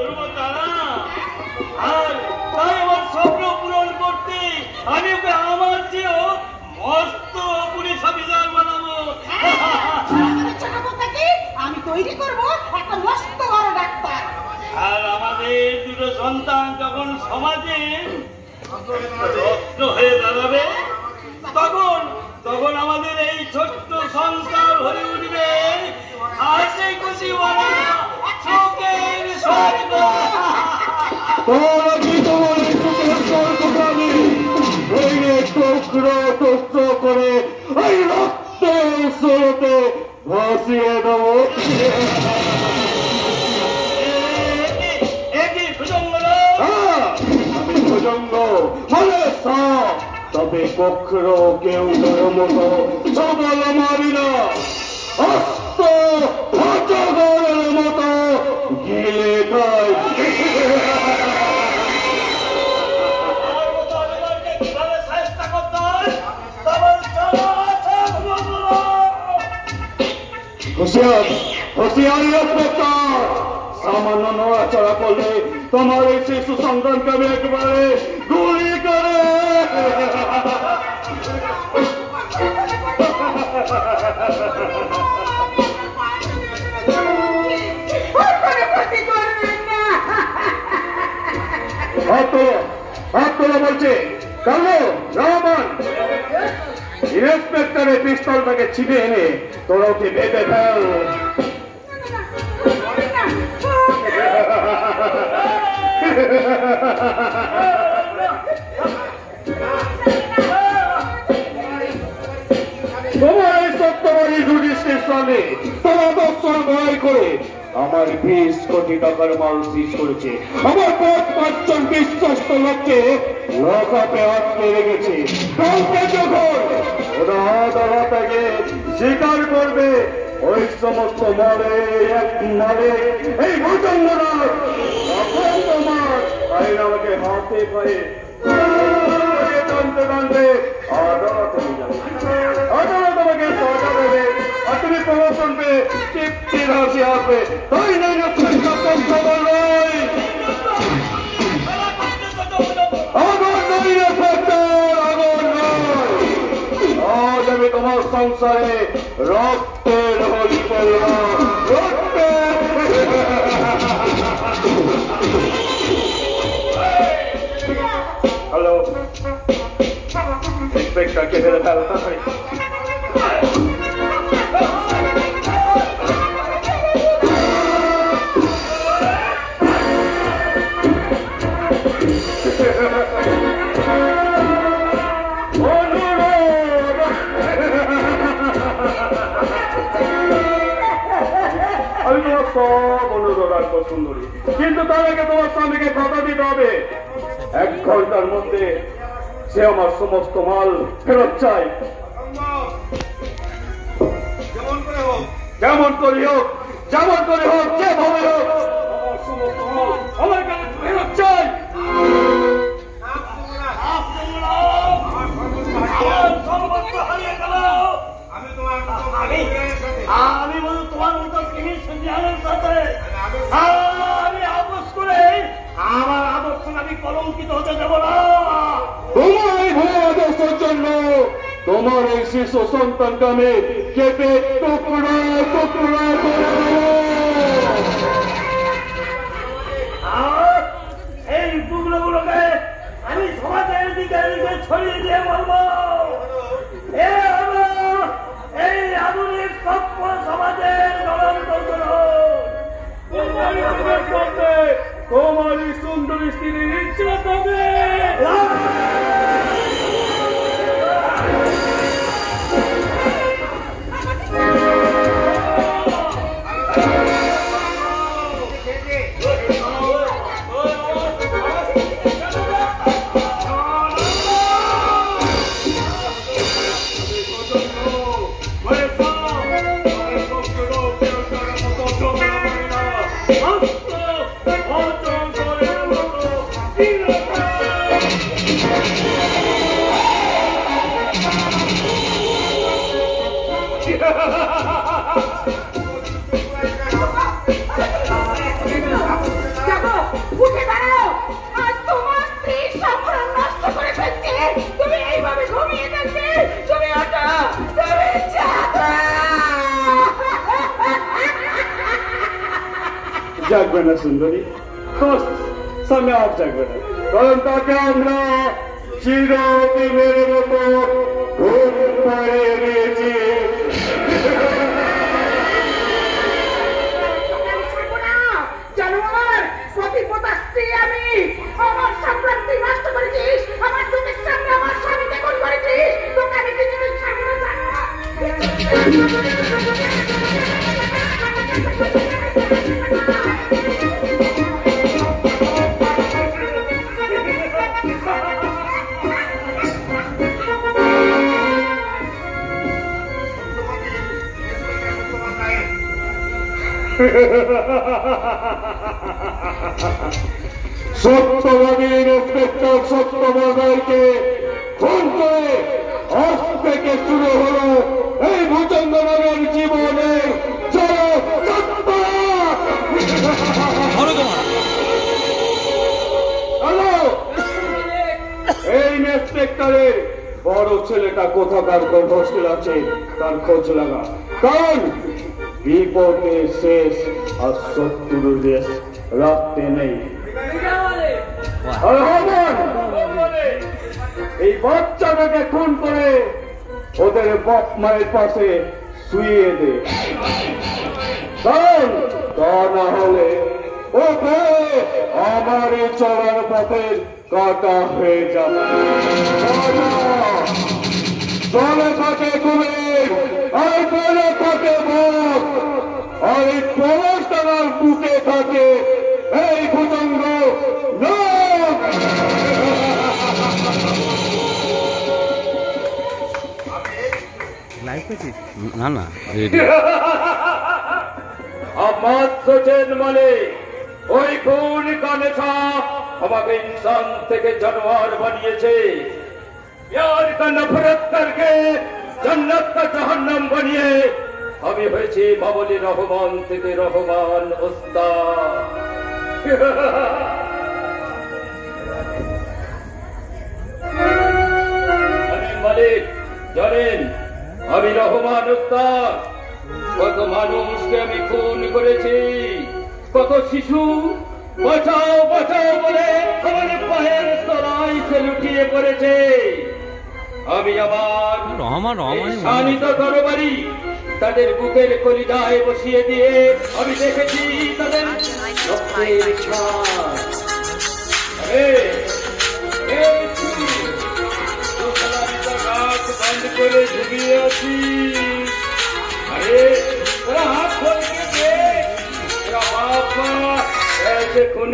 ধরবো তা না। আর তাই আমার স্বপ্ন পূরণ করতে আমি ওকে আমার চেয়েও মস্ত পুলিশ অফিসার বানাবো। আমি তৈরি করবো একটা মস্ত বড় ডাক্তার। আর আমাদের দুটো সন্তান যখন সমাজে রত্ন হয়ে দাঁড়াবে তখন তখন আমাদের এই ছোট্ট সংসার হয়ে উঠবে হাসি খুশি বলা চোখের স্বর্গ। টুকরো টুকরো করে ওই রক্তের স্রোতে ভাসিয়ে দেবো। আমি ভুজঙ্গ মানে সাপ, তবে কখনো কেউ তোর মতো সবল মারি না। অস্ত অজগরের মতো গিলে খায়। সামান্য নড়াচড়া করলে তোমার এই শিশু সন্তানকে আমি একেবারে গুলি করে হাত তোলা বলছে। কালো রহমান ইন্সপেক্টরের পিস্তলটাকে ছিপে এনে তোরা ওকে বেঁধে ফেল। তোমার এই সত্যবাদী জুডিশিয়াল সামনে তোমার দপ্তর ভয় করে আমার 20 কোটি টাকার মাল সিজ করেছে। আমার 5 বিশ্বস্ত লোককে লকআপে আটকে রেখেছে। কাউকে যখন ওরা আদালতে স্বীকার করবে ওই সমস্ত মালে এক মালে এই ভুজঙ্গরা তখন তোমার আইন আমাকে হাতে পায়ে টানতে টানতে আদালত হয়ে যাবে। আদালত আমাকে সজা দেবে আর তুমি প্রমোশন পেয়ে তৃপ্তির হাসি আসবে। তাই নাই খবর নয় আগুন নয় আগুন নয়। আজ আমি তোমার সংসারে রক্তের হোলি খেললাম। রক্তের হ্যালো ইন্সপেক্টরকে ফেলে ফেল। আমি তোমার সব অনুরোধ রাখবো সুন্দরী, কিন্তু তার আগে তোমার স্বামীকে কথা দিতে হবে 1 ঘন্টার মধ্যে সে আমার সমস্ত মাল ফেরত চাই। যেমন করে হোক যেভাবে হোক আমার সমস্ত মাল আমার কাছে ফেরত চাই। আমি বলুন তোমার মতো জিনিসের সাথে আমি আপোষ করে আমার আদর্শ আমি কলঙ্কিত হতে দেব না। তোমার এই ভয় আদর্শের জন্য তোমার এই শিশু সন্তানকে আমি কেটে টুকরা টুকরা করে আর এই টুকরোগুলোকে আমি সমাজের দিকে ছড়িয়ে দিয়ে বলবো এই আধুনিক সভ্য সমাজের জ্বলন্ত তোমার এই সুন্দরী স্ত্রীর ইচ্ছা পাবে। জাগবে না সুন্দরী, সামনে আর জাগবে না, কারণ তাকে আমরা চিরদিনের মতো ঘুম পাড়িয়ে দিয়েছি। জানোয়ার, প্রতিপদার স্ত্রী আমি। আমার সম্পত্তি নষ্ট করেছিস, আমার চোখের সামনে আমার স্বামীকে খুন করেছিস, তোকে আমি কিছুদিন ছাড়বো না জানোয়ার। সত্যবাদীর ইন্সপেক্টর সত্যবাদীকে খুন করে আজ থেকে শুরু হলো এই ভূচন্দ্রনগর জীবনের হ্যালো, এই ইন্সপেক্টরের বড় ছেলেটা কোথাকার কোন হোস্টেল আছে তার খোঁজ লাগা, কারণ বিপদে শেষ আর শত্রুর দেশ রাখতে নেই। এই বাচ্চাটাকে খুন করে ওদের বাপ মায়ের পাশে শুইয়ে দে, কারণ তা না হলে ওকে আমার চলার পথের কাটা হয়ে যাবে। জলে থাকে কুমির আর বলে থাকে বাঘ, আর এই পলাশডাঙ্গার বুকে থাকে এই ভূচন্দ্র নাগ। না না আমার সোচেন মানে ওই খুন কানেছা আমাকে ইনসান থেকে জানোয়ার বানিয়েছে, प्यार का नफरत करके जन्नत का जहन्नम बनिए আমি হয়েছি মামুলি রহমান থেকে রহমান ওস্তাদ। মালিক জানেন আমি রহমান ওস্তাদ কত মানুষকে আমি খুন করেছি, কত শিশু বাঁচাও বাঁচাও বলে আমার পায়ের তলায় সে লুটিয়ে পড়েছে। আমি আমার শানিত তরবারি তাদের বুকের কলিজায় বসিয়ে দিয়ে আমি দেখেছি তাদের রক্তের ছাপ। বন্ধ করে ঝুঁকিয়ে আছি, আরে হাত ধরে বাপ মা খুন